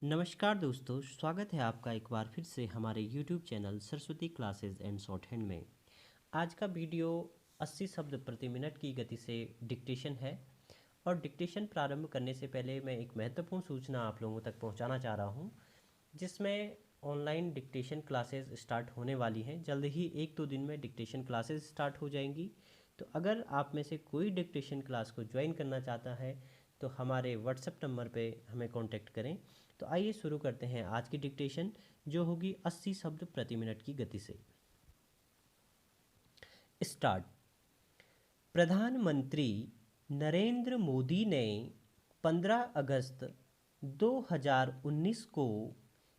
नमस्कार दोस्तों, स्वागत है आपका एक बार फिर से हमारे YouTube channel Saraswati classes and short hand में। आज का वीडियो 80 शब्द प्रति मिनट की गति से डिक्टेशन है। और डिक्टेशन प्रारंभ करने से पहले मैं एक महत्वपूर्ण सूचना आप लोगों तक पहुंचाना चाह रहा हूं, जिसमें ऑनलाइन डिक्टेशन क्लासेस स्टार्ट होने वाली हैं। जल्द ही 1-2 दिन में डिक्टेशन क्लासेस स्टार्ट हो जाएंगी। तो अगर आप में से कोई डिक्टेशन क्लास को ज्वाइन करना चाहता है तो हमारे व्हाट्सएप नंबर पे हमें कांटेक्ट करें। तो आइए शुरू करते हैं आज की डिक्टेशन, जो होगी 80 शब्द प्रति मिनट की गति से। स्टार्ट। प्रधानमंत्री नरेंद्र मोदी ने 15 अगस्त 2019 को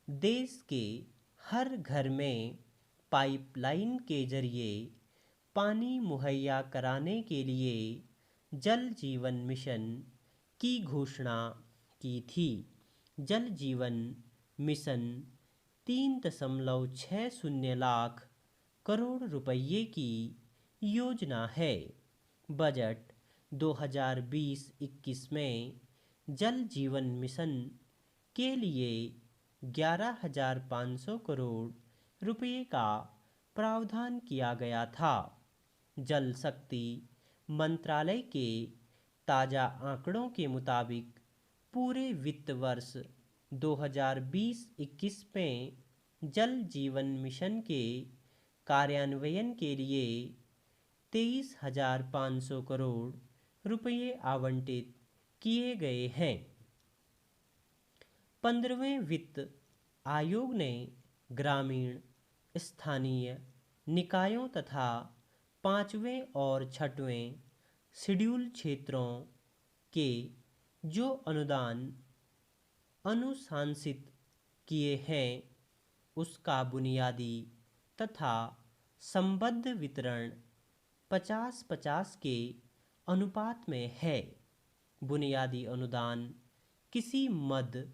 देश के हर घर में पाइपलाइन के जरिए पानी मुहैया कराने के लिए जल जीवन मिशन की घोषणा की थी। जल जीवन मिशन 3.60 लाख करोड़ रुपये की योजना है। बजट 2020-21 में जल जीवन मिशन के लिए 11,500 करोड़ रुपये का प्रावधान किया गया था। जल शक्ति मंत्रालय के ताज़ा आंकड़ों के मुताबिक पूरे वित्त वर्ष 2020-21 में जल जीवन मिशन के कार्यान्वयन के लिए 23,500 करोड़ रुपये आवंटित किए गए हैं। 15वें वित्त आयोग ने ग्रामीण, स्थानीय निकायों तथा 5वें और 6वें शेड्यूल क्षेत्रों के जो अनुदान अनुशंसित किए हैं उसका बुनियादी तथा संबद्ध वितरण 50-50 के अनुपात में है। बुनियादी अनुदान किसी मद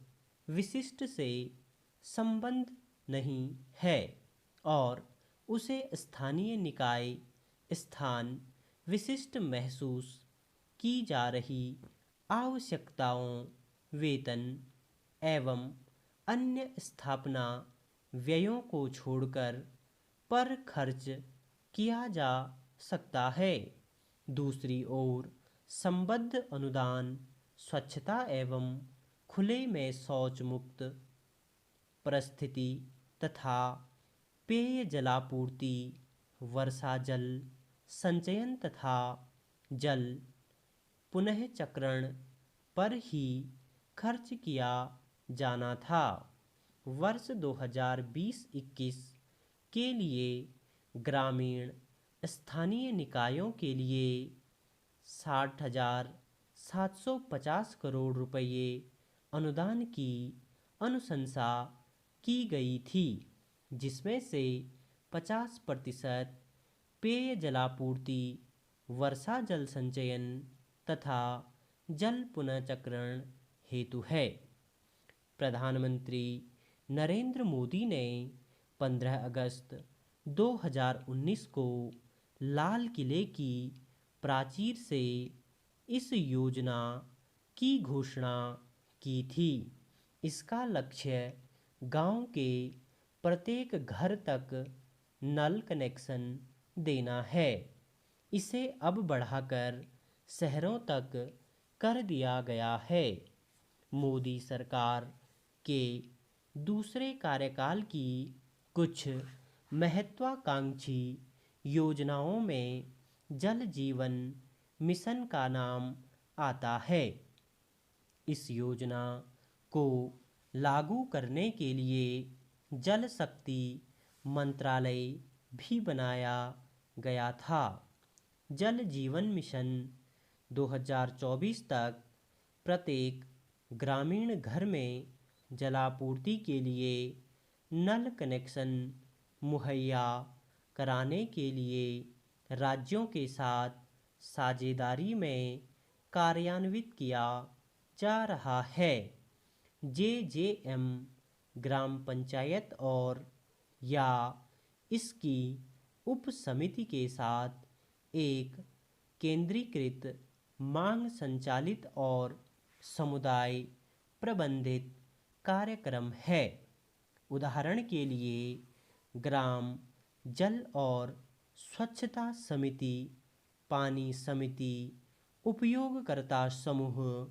विशिष्ट से संबद्ध नहीं है और उसे स्थानीय निकाय स्थान विशिष्ट महसूस की जा रही आवश्यकताओं, वेतन एवं अन्य स्थापना व्ययों को छोड़कर पर खर्च किया जा सकता है। दूसरी ओर संबद्ध अनुदान स्वच्छता एवं खुले में शौच मुक्त परिस्थिति तथा पेय जलापूर्ति, वर्षा जल संचयन तथा जल पुनःचक्रण पर ही खर्च किया जाना था। वर्ष 2020-21 के लिए ग्रामीण स्थानीय निकायों के लिए 60,750 करोड़ रुपये अनुदान की अनुशंसा की गई थी, जिसमें से 50% पेय जलापूर्ति, वर्षा जल संचयन तथा जल पुनर्चक्रण हेतु है। प्रधानमंत्री नरेंद्र मोदी ने 15 अगस्त 2019 को लाल किले की प्राचीर से इस योजना की घोषणा की थी। इसका लक्ष्य गांव के प्रत्येक घर तक नल कनेक्शन देना है। इसे अब बढ़ाकर शहरों तक कर दिया गया है। मोदी सरकार के दूसरे कार्यकाल की कुछ महत्वाकांक्षी योजनाओं में जल जीवन मिशन का नाम आता है। इस योजना को लागू करने के लिए जल शक्ति मंत्रालय भी बनाया गया था। जल जीवन मिशन 2024 तक प्रत्येक ग्रामीण घर में जलापूर्ति के लिए नल कनेक्शन मुहैया कराने के लिए राज्यों के साथ साझेदारी में कार्यान्वित किया जा रहा है। जेजेएम ग्राम पंचायत और या इसकी उप समिति के साथ एक केंद्रीकृत मांग संचालित और समुदाय प्रबंधित कार्यक्रम है। उदाहरण के लिए ग्राम जल और स्वच्छता समिति, पानी समिति, उपयोगकर्ता समूह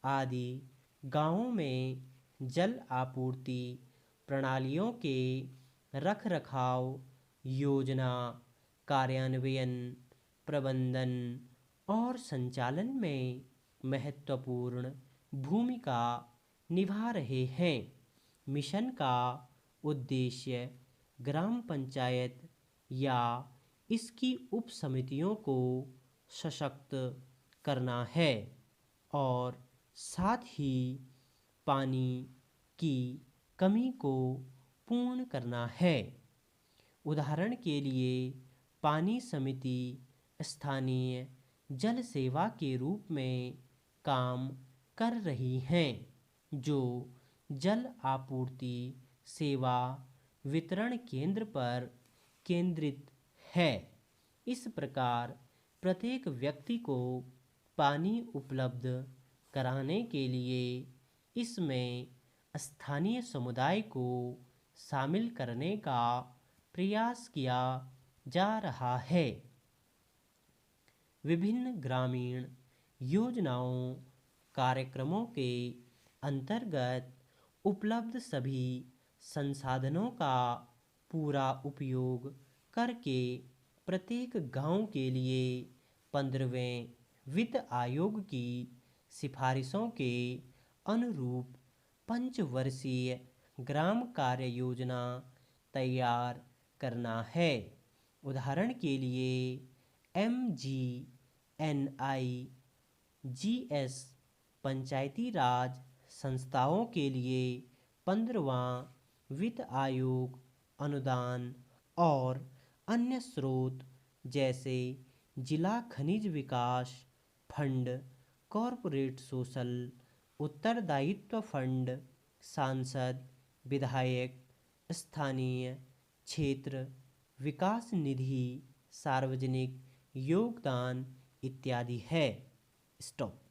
आदि गांवों में जल आपूर्ति प्रणालियों के रखरखाव, योजना, कार्यान्वयन, प्रबंधन और संचालन में महत्वपूर्ण भूमिका निभा रहे हैं। मिशन का उद्देश्य ग्राम पंचायत या इसकी उप समितियों को सशक्त करना है और साथ ही पानी की कमी को पूर्ण करना है। उदाहरण के लिए पानी समिति स्थानीय जल सेवा के रूप में काम कर रही हैं, जो जल आपूर्ति सेवा वितरण केंद्र पर केंद्रित है। इस प्रकार प्रत्येक व्यक्ति को पानी उपलब्ध कराने के लिए इसमें स्थानीय समुदाय को शामिल करने का प्रयास किया जा रहा है। विभिन्न ग्रामीण योजनाओं, कार्यक्रमों के अंतर्गत उपलब्ध सभी संसाधनों का पूरा उपयोग करके प्रत्येक गांव के लिए 15वें वित्त आयोग की सिफारिशों के अनुरूप पंचवर्षीय ग्राम कार्य योजना तैयार करना है। उदाहरण के लिए MGNI-GS पंचायती राज संस्थाओं के लिए 15वां वित्त आयोग अनुदान और अन्य स्रोत जैसे जिला खनिज विकास फंड, कॉरपोरेट सोशल उत्तरदायित्व फंड, सांसद, विधायक, स्थानीय क्षेत्र विकास निधि, सार्वजनिक योगदान इत्यादि है। स्टॉप।